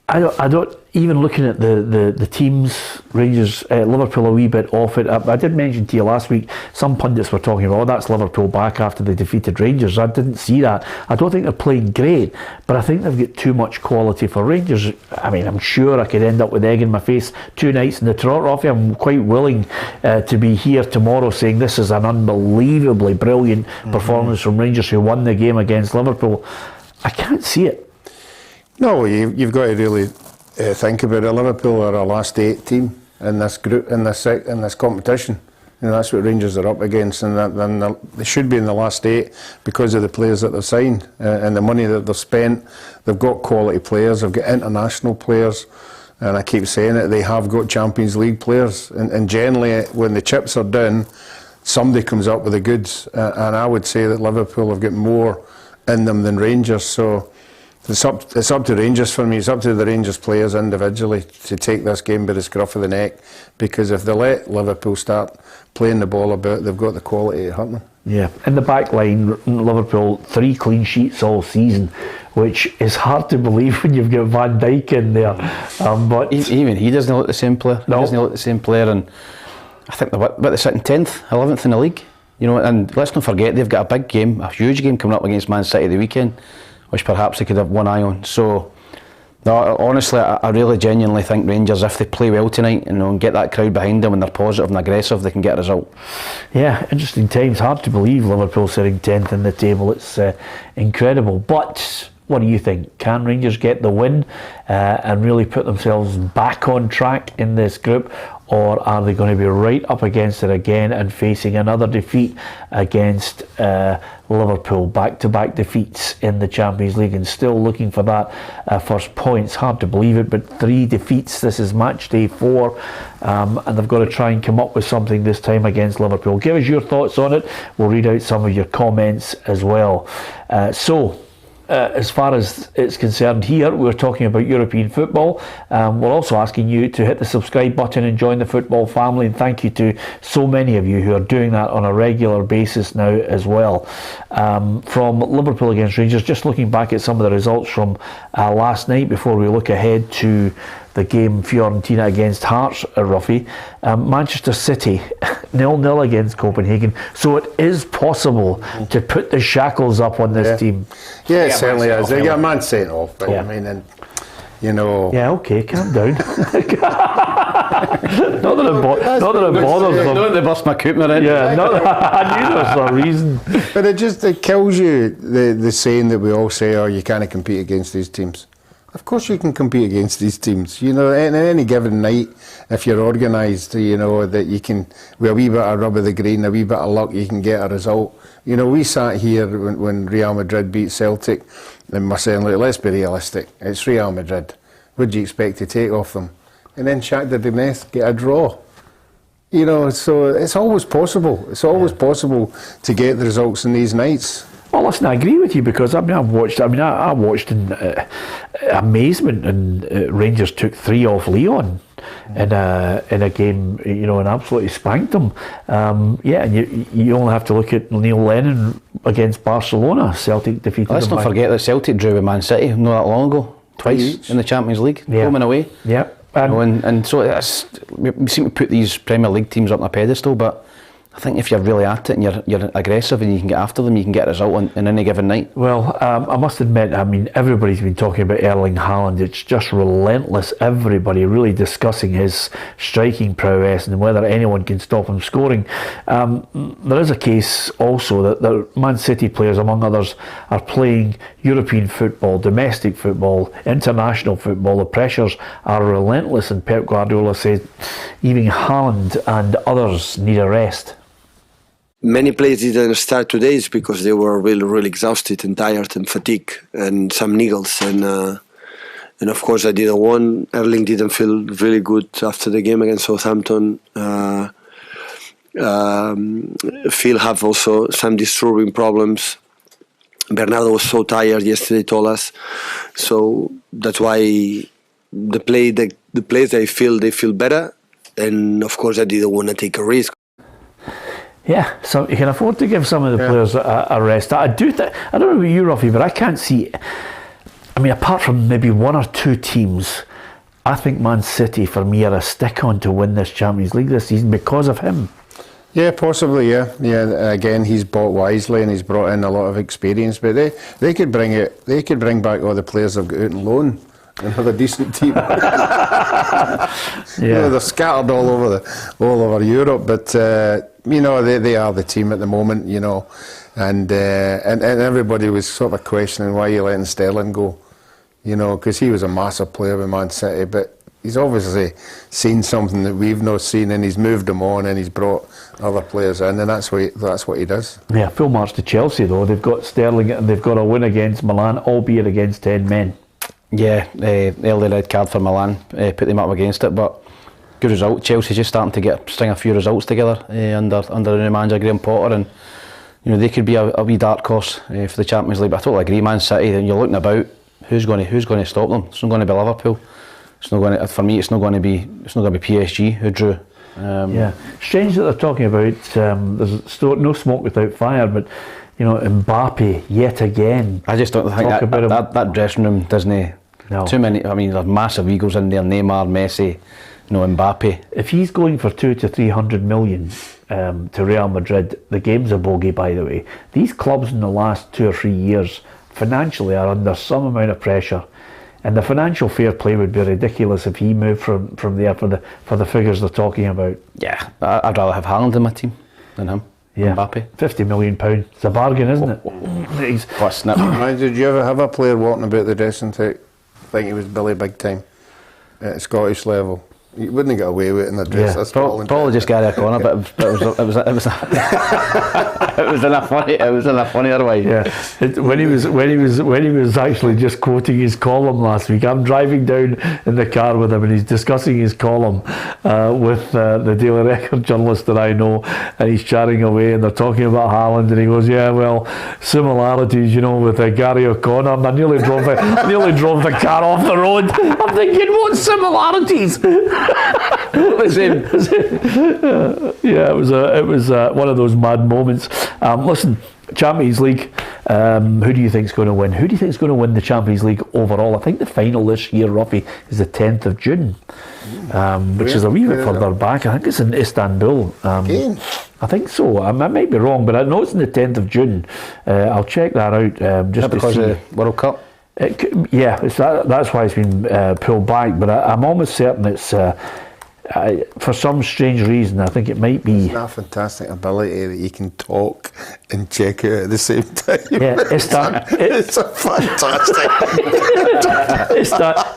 I don't even looking at the teams, Rangers, Liverpool a wee bit off it. I did mention to you last week, some pundits were talking about, that's Liverpool back after they defeated Rangers. I didn't see that. I don't think they're playing great, but I think they've got too much quality for Rangers. I mean, I'm sure I could end up with egg in my face 2 nights in the trot, Ruffy. I'm quite willing to be here tomorrow saying this is an unbelievably brilliant performance from Rangers, who won the game against Liverpool. I can't see it. No, you've got to really think about it. Liverpool are a last 8 team in this group, in this competition. That's what Rangers are up against, and they should be in the last 8 because of the players that they've signed and the money that they've spent. They've got quality players, they've got international players, and I keep saying it, they have got Champions League players. And generally, when the chips are down, somebody comes up with the goods, and I would say that Liverpool have got more in them than Rangers. So it's up to Rangers for me. It's up to the Rangers players individually to take this game by the scruff of the neck, because if they let Liverpool start playing the ball about, they've got the quality to hurt them. Yeah, in the back line, Liverpool 3 clean sheets all season, which is hard to believe when you've got Van Dijk in there. But even he doesn't look the same player. No. He doesn't look the same player, and I think they're sitting 10th, 11th in the league. And let's not forget they've got a big game, a huge game coming up against Man City the weekend, which perhaps they could have one eye on. So, no, honestly, I really genuinely think Rangers, if they play well tonight and get that crowd behind them and they're positive and aggressive, they can get a result. Yeah, interesting times. Hard to believe Liverpool sitting 10th in the table. It's incredible. But what do you think? Can Rangers get the win and really put themselves back on track in this group? or are they going to be right up against it again and facing another defeat against Liverpool? Back-to-back defeats in the Champions League and still looking for that first point. It's hard to believe it, but 3 defeats. This is match day 4, and they've got to try and come up with something this time against Liverpool. Give us your thoughts on it. We'll read out some of your comments as well. As far as it's concerned here, we're talking about European football. We're also asking you to hit the subscribe button and join the football family, and thank you to so many of you who are doing that on a regular basis now as well. From Liverpool against Rangers, just looking back at some of the results from last night before we look ahead to the game Fiorentina against Hearts, Ruffy. Manchester City 0-0 against Copenhagen, so it is possible to put the shackles up on this team. Yeah, it certainly is. They got a man sent off, but I mean, and you know. Yeah, okay, calm down. Not that it bothers them. Don't they bust my Koopner in? Yeah, I knew there was a reason. But it kills you, the saying that we all say, oh, you can't compete against these teams. Of course you can compete against these teams. You know, in any given night, if you're organised, you know, that you can, with a wee bit of rub of the green, a wee bit of luck, you can get a result. You know, we sat here when Real Madrid beat Celtic, and we're saying, look, let's be realistic. It's Real Madrid. What do you expect to take off them? And then Shakhtar Donetsk get a draw. You know, so it's always possible. It's always possible to get the results in these nights. Well, listen, I agree with you because I watched in amazement, and Rangers took 3 off Lyon in a game, you know, and absolutely spanked them. And you only have to look at Neil Lennon against Barcelona. Celtic defeated them. Let's not forget that Celtic drew with Man City not that long ago, twice in the Champions League, home and away. Yeah, and so we seem to put these Premier League teams up on a pedestal, but I think if you're really at it and you're aggressive and you can get after them, you can get a result in any given night. Well, I must admit, I mean, everybody's been talking about Erling Haaland. It's just relentless. Everybody really discussing his striking prowess and whether anyone can stop him scoring. There is a case also that the Man City players, among others, are playing European football, domestic football, international football. The pressures are relentless, and Pep Guardiola says even Haaland and others need a rest. Many players didn't start today because they were really exhausted and tired and fatigued, and some niggles. And of course I didn't want. Erling didn't feel really good after the game against Southampton. Phil have also some disturbing problems. Bernardo was so tired yesterday, told us. So that's why the players they feel better. And of course I didn't want to take a risk. Yeah, so you can afford to give some of the players a rest. I don't know about you, Ruffy, but I can't see. I mean, apart from maybe 1 or 2 teams, I think Man City for me are a stick-on to win this Champions League this season because of him. Yeah, possibly. Yeah. Again, he's bought wisely and he's brought in a lot of experience. But they could bring it. They could bring back all the players they've got out on loan and have a decent team. You know, they're scattered all over Europe, but you know, they are the team at the moment. You know, and everybody was sort of questioning why you letting Sterling go. You know, because he was a massive player with Man City, but he's obviously seen something that we've not seen, and he's moved them on, and he's brought other players in, and that's what he does. Yeah, full march to Chelsea though. They've got Sterling and they've got a win against Milan, albeit against 10 men. Yeah, early red card for Milan put them up against it, but good result. Chelsea's just starting to string a few results together under the new manager Graham Potter, and you know they could be a wee dark horse for the Champions League. But I totally agree, Man City. And you're looking about who's going to stop them. It's not going to be Liverpool. It's not going to, for me. It's not going to be PSG who drew. Yeah, strange that they're talking about. There's no smoke without fire, but you know, Mbappe yet again. I just don't think that dressing room doesn't. No. Too many. I mean, there's massive egos in there. Neymar, Messi, you know, Mbappe. If he's going for 200 to 300 million to Real Madrid, the game's a bogey, by the way. These clubs in the last 2 or 3 years financially are under some amount of pressure, and the financial fair play would be ridiculous if he moved from there for the figures they're talking about. Yeah, I'd rather have Haaland in my team than him. Yeah, Mbappe. £50 million. It's a bargain, isn't it? What a snip. Did you ever have a player walking about the dressing room think he was Billy Big Time at a Scottish level? You wouldn't get away with it in a dress. That's Probably just Gary O'Connor, but it was it was in a funnier way. Yeah, when he was actually just quoting his column last week. I'm driving down in the car with him, and he's discussing his column with the Daily Record journalist that I know, and he's chatting away, and they're talking about Haaland, and he goes, "Yeah, well, similarities, with Gary O'Connor." And I nearly drove the car off the road. I'm thinking, what similarities? Yeah, it was one of those mad moments. Listen, Champions League. Who do you think's going to win? Who do you think's going to win the Champions League overall? I think the final this year, Ruffy, is the 10th of June, which is a wee bit further back. I think it's in Istanbul. Again? I think so. I might be wrong, but I know it's in the 10th of June. I'll check that out just to see. Because of the World Cup? That's why it's been pulled back. But I'm almost certain it's. For some strange reason, I think it might be. Isn't that a fantastic ability that you can talk and check out at the same time? Yeah, it's a fantastic.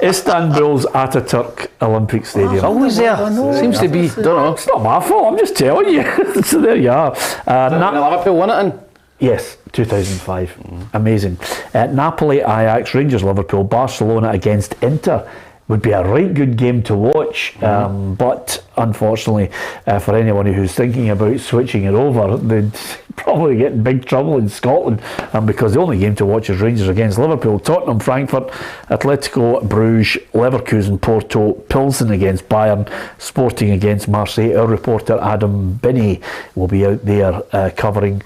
Istanbul's Ataturk Olympic Stadium. Always there. Seems to be. Don't know. It's not my fault. I'm just telling you. So there you are. Liverpool won it in. Yes, 2005. Amazing. Napoli, Ajax, Rangers, Liverpool, Barcelona against Inter. Would be a right good game to watch, but unfortunately for anyone who's thinking about switching it over, they'd probably get in big trouble in Scotland, because the only game to watch is Rangers against Liverpool, Tottenham, Frankfurt, Atletico, Bruges, Leverkusen, Porto, Pilsen against Bayern, Sporting against Marseille. Our reporter Adam Binney will be out there covering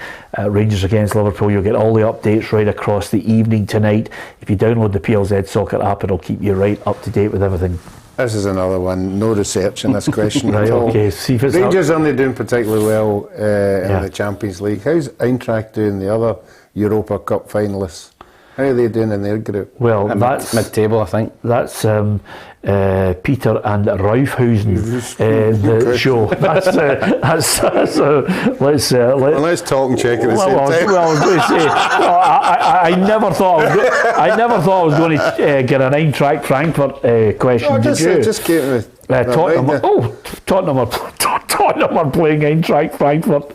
Rangers against Liverpool. You'll get all the updates right across the evening tonight. If you download the PLZ Soccer app, it'll keep you right up to date with everything. This is another one. No research in this question Right, at all. okay. See if it's Rangers aren't doing particularly well in the Champions League. How's Eintracht doing, the other Europa Cup finalists? How are they doing in their group? Well, that's mid-table, I think. That's Peter and Raufhausen, the show. Let's talk and check at the same time. Well, I was going to say, I never thought I was going to get an Eintracht Frankfurt question. No, did you? Just keep with Tottenham. Tottenham are playing Eintracht Frankfurt.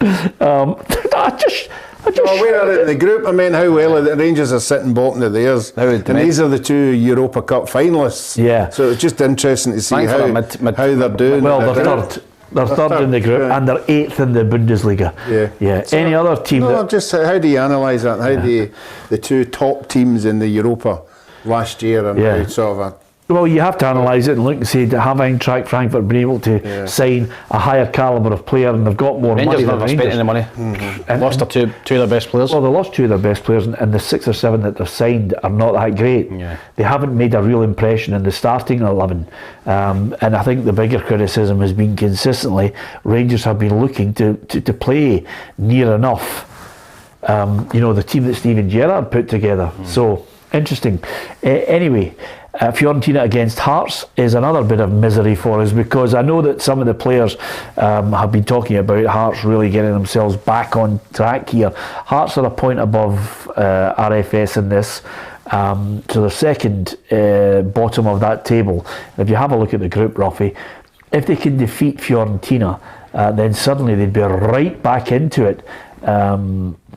Where are they in the group? I mean, how well are the Rangers are sitting bottom of theirs, and these are the two Europa Cup finalists. Yeah. So it's just interesting to see how they're doing. Well, they're third. They're third in the group, and they're 8th in the Bundesliga. Yeah. So, any other team? No, just how do you analyse that? How do you, the two top teams in the Europa last year and now sort of Well, you have to analyse it and look and say, have Eintracht Frankfurt been able to sign a higher calibre of player, and they've got more money than Rangers. Spent any money. And lost two of their best players. Well, they lost two of their best players, and the 6 or 7 that they've signed are not that great. They haven't made a real impression in the starting 11. And I think the bigger criticism has been consistently Rangers have been looking to play near enough. The team that Steven Gerrard put together. So, interesting. Anyway, Fiorentina against Hearts is another bit of misery for us, because I know that some of the players have been talking about Hearts really getting themselves back on track here. Hearts are a point above RFS in this, so they're second bottom of that table. If you have a look at the group, Ruffy, if they can defeat Fiorentina, then suddenly they'd be right back into it.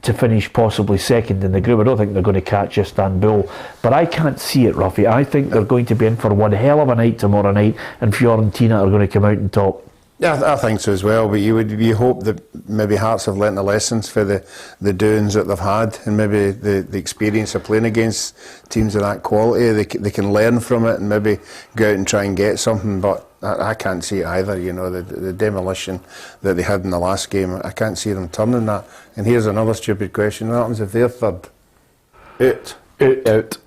To finish possibly second in the group. I don't think they're going to catch Istanbul, but I can't see it, Ruffy. I think they're going to be in for one hell of a night tomorrow night, and Fiorentina are going to come out on top. Yeah, I think so as well, but you hope that maybe Hearts have learnt the lessons for the doings that they've had, and maybe the experience of playing against teams of that quality, they can learn from it and maybe go out and try and get something. But I can't see it either. The demolition that they had in the last game, I can't see them turning that. And here's another stupid question: what happens if they're third? Out.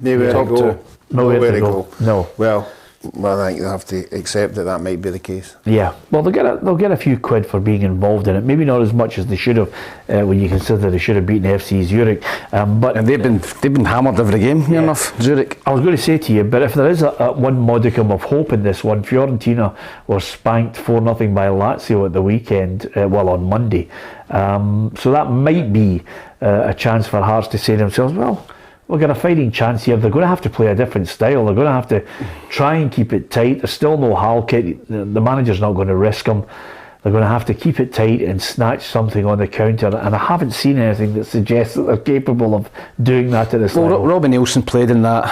Nowhere to go. Nowhere to go. No. Well, I think they'll have to accept that might be the case. Yeah, well, they'll get a few quid for being involved in it. Maybe not as much as they should have, when you consider they should have beaten FC Zurich. But and they've been hammered every game. Enough, Zurich. I was going to say to you, but if there is a one modicum of hope in this one, Fiorentina was spanked 4-0 by Lazio at the weekend. On Monday. So that might be a chance for Hearts to say to themselves, well, we've got a fighting chance here. They're going to have to play a different style. They're going to have to try and keep it tight. There's still no Halkett. The manager's not going to risk him. They're going to have to keep it tight and snatch something on the counter. And I haven't seen anything that suggests that they're capable of doing that at this level. Robbie Nielsen played in that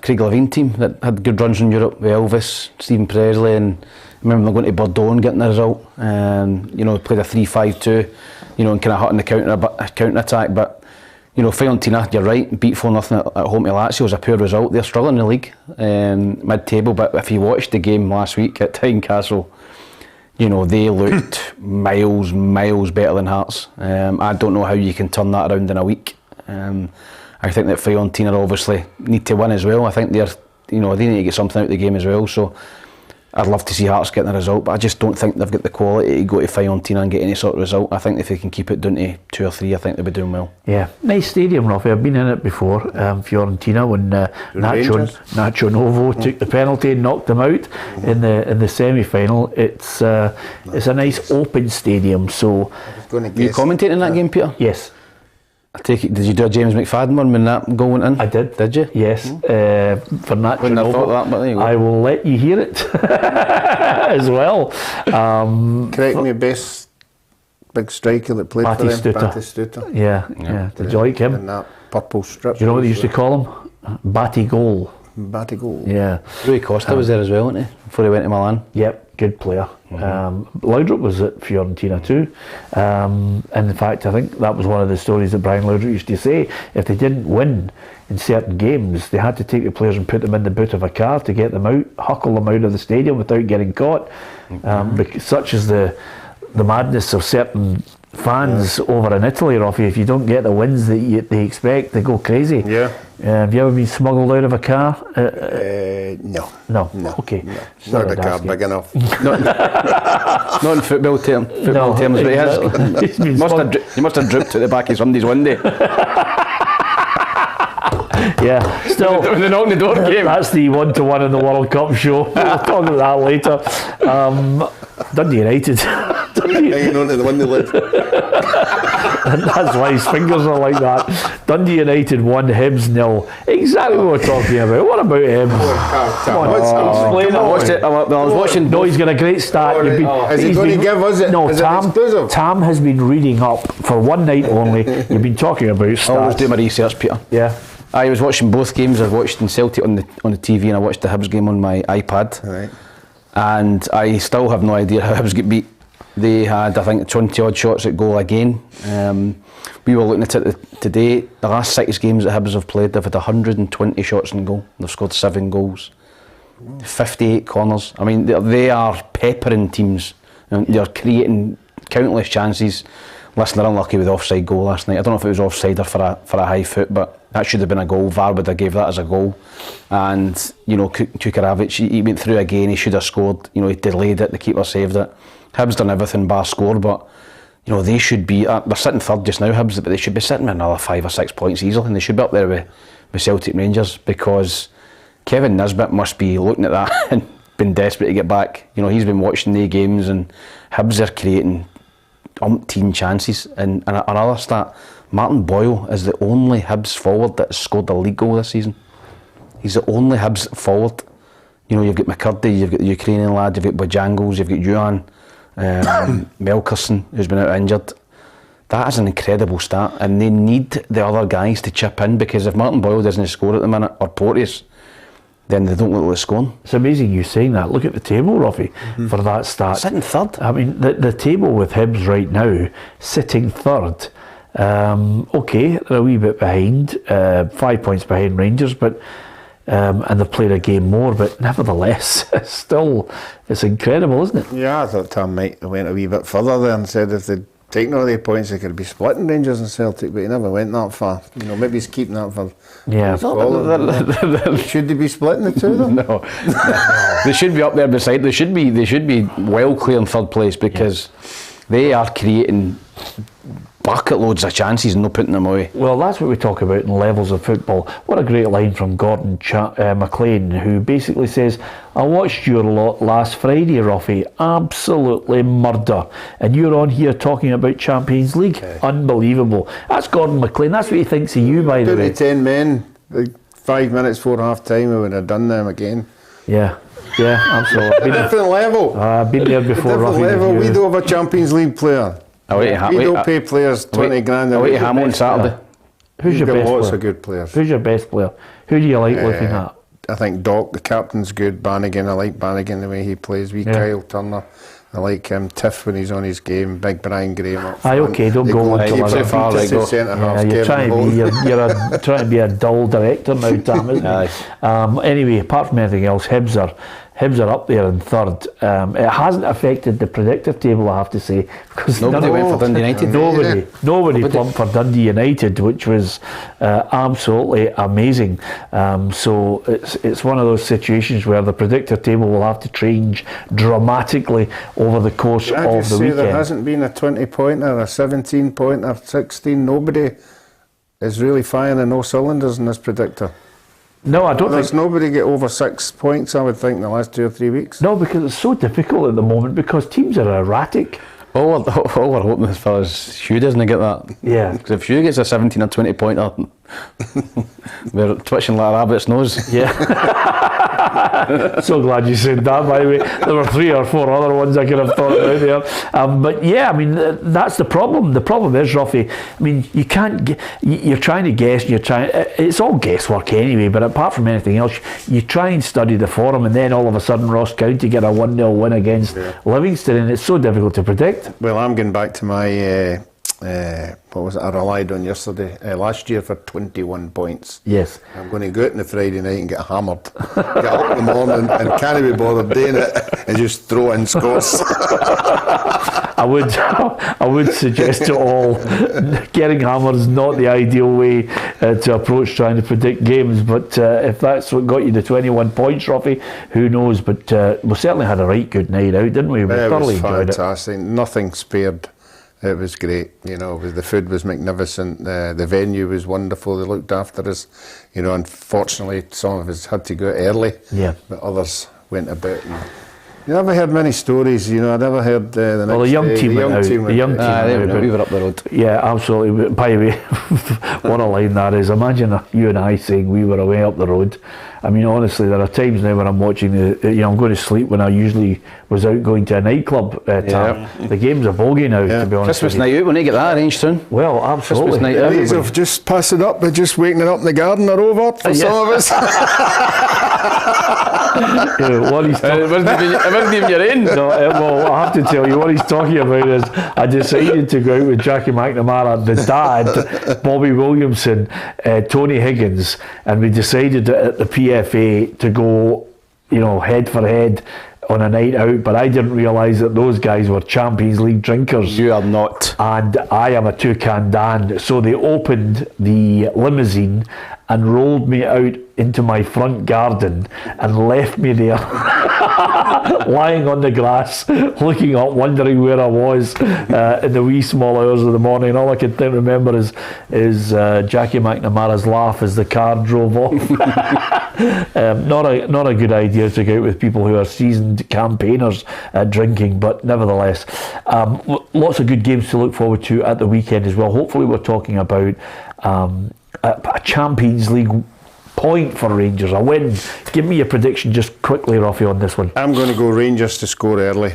Craig Levein team that had good runs in Europe with Elvis, Stephen Presley, and I remember them going to Bordeaux and getting the result. You know, played a 3-5-2, you know, and kind of hut in the counter attack. But you know, Fiorentina, you're right, beat 4-0 at home to Lazio was a poor result. They're struggling in the league, mid-table. But if you watched the game last week at Tynecastle, you know, they looked miles better than Hearts. I don't know how you can turn that around in a week. I think that Fiorentina obviously need to win as well. I think they need to get something out of the game as well. So I'd love to see Hearts getting a result, but I just don't think they've got the quality to go to Fiorentina and get any sort of result. I think if they can keep it down to 2 or 3, I think they'll be doing well. Yeah, nice stadium, Rafi. I've been in it before, Fiorentina, when Nacho Novo took the penalty and knocked them out in the semi-final. It's a nice open stadium. So, were you commentating in that game, Peter? Yes. I take it, did you do a James McFadden one when that goal went in? I did. Did you? Yes. For Nacho Wouldn't have thought that, but there you go. I will let you hear it as well. Correct me, best big striker that played for them, Batistuta. Yeah. Did you like him? In that purple strip. Do you know what they used to call him? Batty goal. Yeah. Rui Costa was there as well, wasn't he? Before he went to Milan. Yep, good player. Laudrup was at Fiorentina too. And in fact, I think that was one of the stories that Brian Laudrup used to say. If they didn't win in certain games, they had to take the players and put them in the boot of a car to get them out, huckle them out of the stadium without getting caught. Because such is the madness of certain fans over in Italy, Rafi. If you don't get the wins that they expect, they go crazy. Yeah. Have you ever been smuggled out of a car? No. Okay. Not the car big enough. Not in football terms, but he has. He must have dropped at the back of somebody's window. Yeah, still when they knocked the door game. That's the 1-to-1 in the World Cup show. We'll talk about that later. Dundee United. Hanging on to the window lid. That's why his fingers are like that. Dundee United 1, Hibs 0. Exactly what we're talking about. What about Hibs? Come on, explain it. I was watching. No, he's got a great start. Is he going to give us it? No, is it Tam has been reading up for one night only. You've been talking about stats. I always do my research, Peter. Yeah. I was watching both games. I watched in Celtic on the TV, and I watched the Hibs game on my iPad. Right. And I still have no idea how Hibs get beat. They had, I think, 20 odd shots at goal again. We were looking at it today. The last 6 games that Hibs have played, they've had 120 shots in goal. They've scored 7 goals, 58 corners. I mean, they are peppering teams. They're creating countless chances. Listen, they're unlucky with the offside goal last night. I don't know if it was offside or for a high foot, but that should have been a goal. VAR would have gave that as a goal. And, you know, Čukaričić, he went through again. He should have scored. You know, he delayed it. The keeper saved it. Hibs done everything bar score, but you know they should be. They're sitting third just now, Hibs, but they should be sitting with another 5 or 6 points easily, and they should be up there with Celtic and Rangers, because Kevin Nisbet must be looking at that and been desperate to get back. You know, he's been watching the games, and Hibs are creating umpteen chances. And another stat: Martin Boyle is the only Hibs forward that has scored a league goal this season. He's the only Hibs forward. You know, you've got McCurdy, you've got the Ukrainian lad, you've got Bojangles, you've got Yuan. Melkerson, who's been out injured. That is an incredible stat, and they need the other guys to chip in, because if Martin Boyle doesn't score at the minute, or Porteous, then they don't look like scoring. It's amazing you saying that. Look at the table, Ruffy, for that stat. Sitting third. I mean, the table with Hibs right now, sitting third. Okay, they're a wee bit behind, 5 points behind Rangers, but and they've played a game more, but nevertheless, it's incredible, isn't it? Yeah, I thought Tom might have went a wee bit further there and said if they'd taken all the points, they could be splitting Rangers and Celtic, but he never went that far. You know, maybe he's keeping that for. Yeah. Should they be splitting the two though? No. They should be up there beside. They should be well clear in third place, because they are creating bucket loads of chances and not putting them away. Well, that's what we talk about in levels of football. What a great line from Gordon McLean, who basically says, I watched your lot last Friday, Ruffy. Absolutely murder. And you're on here talking about Champions League. Okay. Unbelievable. That's Gordon McLean. That's what he thinks of you, by the way. 10 men, 5 minutes before half time, we would have done them again. Yeah, absolutely. Different level. I've been there before. Different level. We don't have a Champions League player. We don't pay players 20 grand. Away to Hamilton Saturday. Who's your best player? Lots of good players. Who's your best player? Who do you like looking at? I think Doc, the captain's good. Bannigan, I like Bannigan the way he plays. Kyle Turner, I like him. Tiff when he's on his game. Big Brian Graham up front. Okay, don't go on to too far. You're trying to be a dull director now, Tam, isn't it? Anyway, apart from anything else, Hibs are up there in third. It hasn't affected the predictor table, I have to say, because nobody went for Dundee United. Nobody plumped for Dundee United, which was absolutely amazing. So it's one of those situations where the predictor table will have to change dramatically over the course of the weekend. There hasn't been a 20-pointer, a 17-pointer, 16. Nobody is really firing on all cylinders in this predictor. No, I don't There's think... nobody get over 6 points, I would think, in the last 2 or 3 weeks. No, because it's so difficult at the moment, because teams are erratic. All we're hoping as far as Hugh doesn't get that. Yeah. Because if Hugh gets a 17 or 20 pointer, we're twitching like a rabbit's nose. Yeah. So glad you said that, by the way. There were 3 or 4 other ones I could have thought about there. But yeah, I mean, that's the problem. The problem is, Ruffy, I mean, you can't, you're trying to guess, it's all guesswork anyway, but apart from anything else, you try and study the form, and then all of a sudden Ross County get a 1-0 win against Livingston, and it's so difficult to predict. Well, I'm going back to my... what was it I relied on yesterday? Last year for 21 points. Yes. I'm going to go out on the Friday night and get hammered. Get up in the morning and can't be bothered doing it and just throw in scores. I would suggest to all, getting hammered is not the ideal way to approach trying to predict games, but if that's what got you the 21 points, Ruffy, who knows? But we certainly had a right good night out, didn't we? We thoroughly enjoyed it. Fantastic. Nothing spared. It was great, the food was magnificent, the venue was wonderful, they looked after us, unfortunately some of us had to go early, but others went about. And you never heard many stories, I never heard the next the young team went out. The young team we were up the road. Yeah, absolutely. By the way, what a line that is. Imagine you and I saying we were away up the road. I mean, honestly, there are times now when I'm watching I'm going to sleep when I usually was out going to a nightclub. The game's a bogey now, to be honest. Christmas night out, we need to get that arranged soon. Well, absolutely. Christmas night out. Days of just passing up, but just waking up in the garden are over for some of us. What he's it wasn't even your end. No, well, I have to tell you, what he's talking about is I decided to go out with Jackie McNamara, the dad, Bobby Williamson, Tony Higgins, and we decided at the PFA to go, head for head on a night out, but I didn't realise that those guys were Champions League drinkers. You are not. And I am a Toucan Dan. So they opened the limousine and rolled me out into my front garden and left me there lying on the grass, looking up, wondering where I was in the wee small hours of the morning. All I can remember is Jackie McNamara's laugh as the car drove off. Not a good idea to go out with people who are seasoned campaigners at drinking, but nevertheless, lots of good games to look forward to at the weekend as well. Hopefully we're talking about a Champions League point for Rangers, a win. Give me a prediction just quickly, Ruffy, on this one. I'm going to go Rangers to score early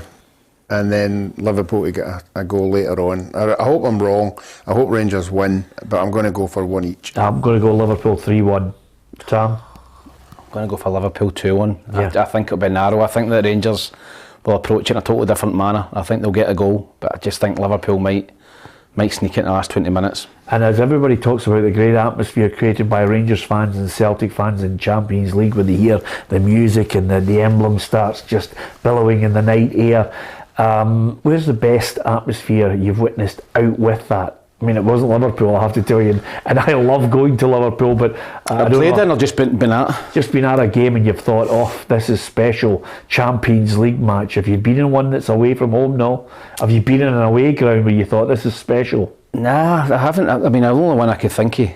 and then Liverpool to get a goal later on. I hope I'm wrong. I hope Rangers win, but I'm going to go for one each. I'm going to go Liverpool 3-1. Tam? I'm going to go for Liverpool 2-1. I think it'll be narrow. I think the Rangers will approach it in a totally different manner. I think they'll get a goal, but I just think Liverpool might sneak it in the last 20 minutes. And as everybody talks about the great atmosphere created by Rangers fans and Celtic fans in Champions League, when they hear the music and the emblem starts just billowing in the night air, where's the best atmosphere you've witnessed out with that? I mean, it wasn't Liverpool, I have to tell you, and I love going to Liverpool, but I played in or just been at? Just been at a game and you've thought, oh, this is special, Champions League match. Have you been in one that's away from home? No. Have you been in an away ground where you thought, this is special? Nah, I haven't. I mean, the only one I could think of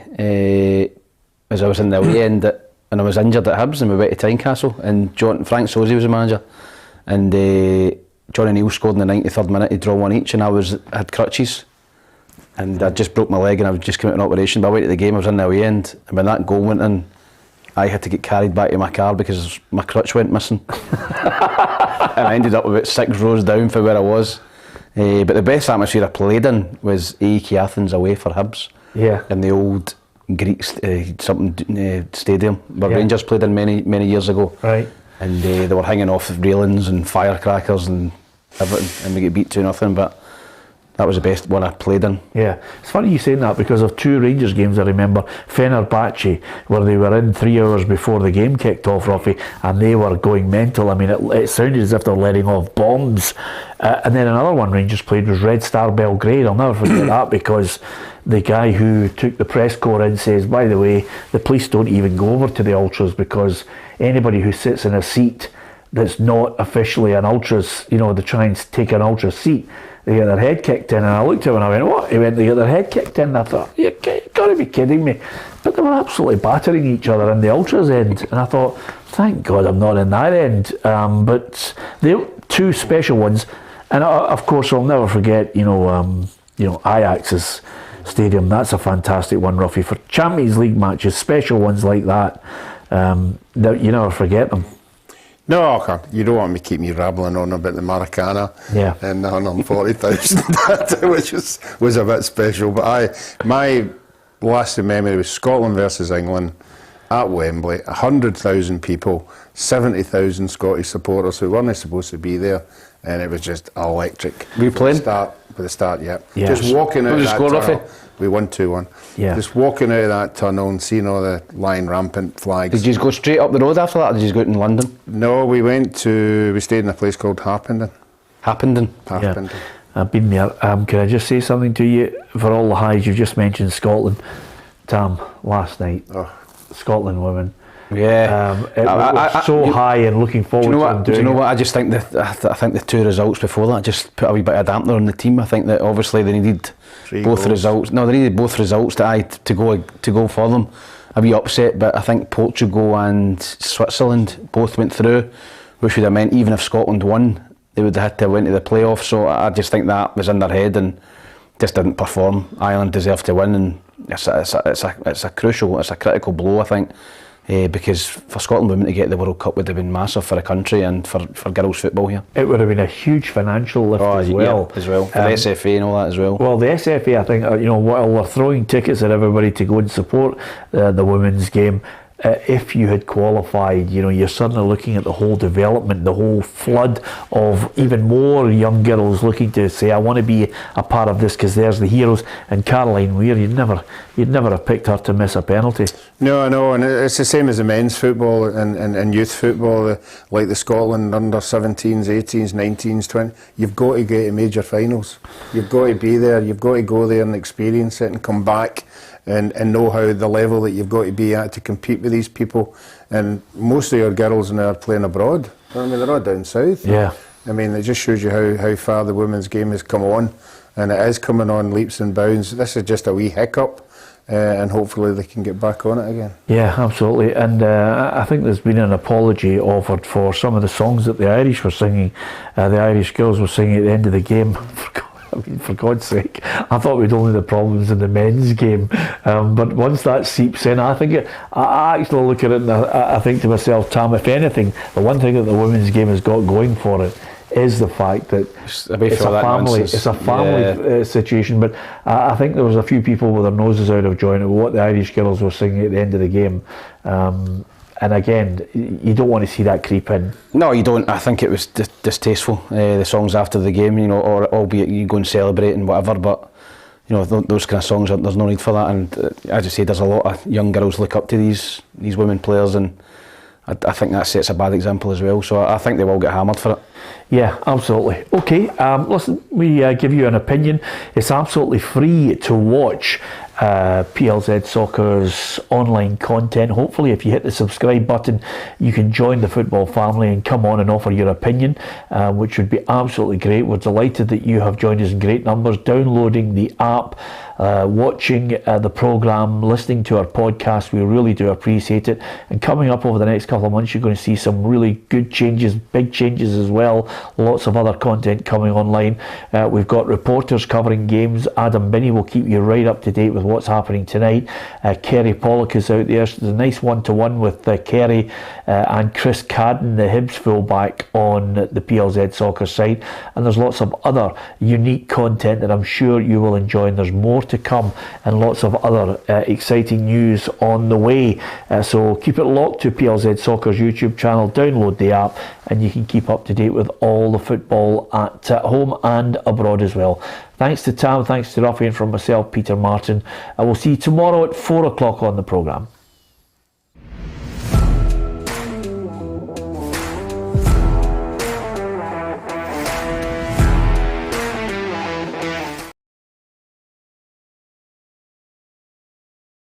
was I was in the away end and I was injured at Hibs and we went to Tynecastle and Frank Sosie was the manager and Johnny Neal scored in the 93rd minute to draw one each and I had crutches and I just broke my leg and I was just coming out of an operation, but I went to the game, I was in the away end and when that goal went in I had to get carried back to my car because my crutch went missing and I ended up about 6 rows down from where I was. But the best atmosphere I played in was AEK Athens away for Hibs. Yeah. In the old Greek stadium where Rangers played in many years ago. Right. And they were hanging off railings and firecrackers and everything, and we get beat 2-0. But that was the best one I played in. Yeah, it's funny you saying that because of 2 Rangers games I remember. Fenerbahce, where they were in 3 hours before the game kicked off, Ruffy, and they were going mental. I mean, it sounded as if they were letting off bombs. And then another one Rangers played was Red Star Belgrade. I'll never forget that because the guy who took the press corps in says, by the way, the police don't even go over to the Ultras because anybody who sits in a seat that's not officially an Ultras, you know, they try and take an Ultras seat, they get their head kicked in. And I looked at him and I went, what? He went, they get their head kicked in. And I thought, you got to be kidding me. But they were absolutely battering each other in the Ultras end. And I thought, thank God I'm not in that end. But they were 2 special ones. And of course, I'll never forget, Ajax's stadium. That's a fantastic one, Ruffy. For Champions League matches, special ones like that, you never forget them. No, you don't want me to keep me rambling on about the Maracana and the 140,000, which was a bit special. But my lasting memory was Scotland versus England at Wembley, 100,000 people, 70,000 Scottish supporters who weren't supposed to be there, and it was just electric. Were you playing? With the start, yeah. Yeah. Just walking out of that score, tunnel. Ruffy? We won 2-1. Yeah. Just walking out of that tunnel and seeing all the lying rampant flags. Did you go straight up the road after that or did you go out in London? No, we stayed in a place called Harpenden. Harpenden? Harpenden. Yeah. I've been there. Can I just say something to you? For all the highs, you've just mentioned Scotland. Tam, last night, Scotland women. Yeah, it was so high and looking forward to them doing Do you know it. what? I just think I think the 2 results before that just put a wee bit of dampener on the team. I think that obviously they needed 3 both goals. results. No, they needed both results to go for them. A wee upset, but I think Portugal and Switzerland both went through, which would have meant even if Scotland won, they would have had to win to the playoffs. So I just think that was in their head and just didn't perform. Ireland deserved to win, and it's a critical blow, I think. Because for Scotland women to get the World Cup would have been massive for the country and for girls football here. It would have been a huge financial lift as well. Yeah, as well. For the SFA and all that as well. Well, the SFA, I think, while they're throwing tickets at everybody to go and support the women's game, if you had qualified, you're suddenly looking at the whole development, the whole flood of even more young girls looking to say, I want to be a part of this because there's the heroes. And Caroline Weir, you'd never have picked her to miss a penalty. No, and it's the same as the men's football and youth football, like the Scotland under 17s, 18s, 19s, 20s. You've got to get to major finals. You've got to be there. You've got to go there and experience it and come back and know how the level that you've got to be at to compete with these people. And most of your girls now are playing abroad. I mean, they're all down south. Yeah. I mean, it just shows you how far the women's game has come on, and it is coming on leaps and bounds. This is just a wee hiccup. And hopefully they can get back on it again. Yeah, absolutely. And I think there's been an apology offered for some of the songs that the Irish were singing. The Irish girls were singing at the end of the game. For God's sake, I thought we'd only the problems in the men's game. But once that seeps in, I actually look at it and I think to myself, Tam, if anything, the one thing that the women's game has got going for it is the fact that it's a family situation. But I think there was a few people with their noses out of joint at what the Irish girls were singing at the end of the game. And again, you don't want to see that creep in. No, you don't. I think it was distasteful, the songs after the game, or albeit you go and celebrate and whatever, but those kind of songs, there's no need for that. And as I say, there's a lot of young girls look up to these women players, and I think that sets a bad example as well. So I think they will get hammered for it. Yeah, absolutely. Okay, listen, we give you an opinion. It's absolutely free to watch PLZ Soccer's online content. Hopefully, if you hit the subscribe button, you can join the football family and come on and offer your opinion, which would be absolutely great. We're delighted that you have joined us in great numbers, downloading the app watching the programme, listening to our podcast. We really do appreciate it. And coming up over the next couple of months, you're going to see some really good changes, big changes as well. Lots of other content coming online. We've got reporters covering games. Adam Binney will keep you right up to date with what's happening tonight. Kerry Pollock is out there, so there's a nice one-to-one with Kerry and Chris Cadden, the Hibs fullback, on the PLZ Soccer site. And there's lots of other unique content that I'm sure you will enjoy, and there's more to come, and lots of other exciting news on the way. So keep it locked to PLZ Soccer's YouTube channel, download the app, and you can keep up to date with all the football at home and abroad as well. Thanks to Tam, thanks to Ruffy, and from myself, Peter Martin. I will see you tomorrow at 4 o'clock on the programme.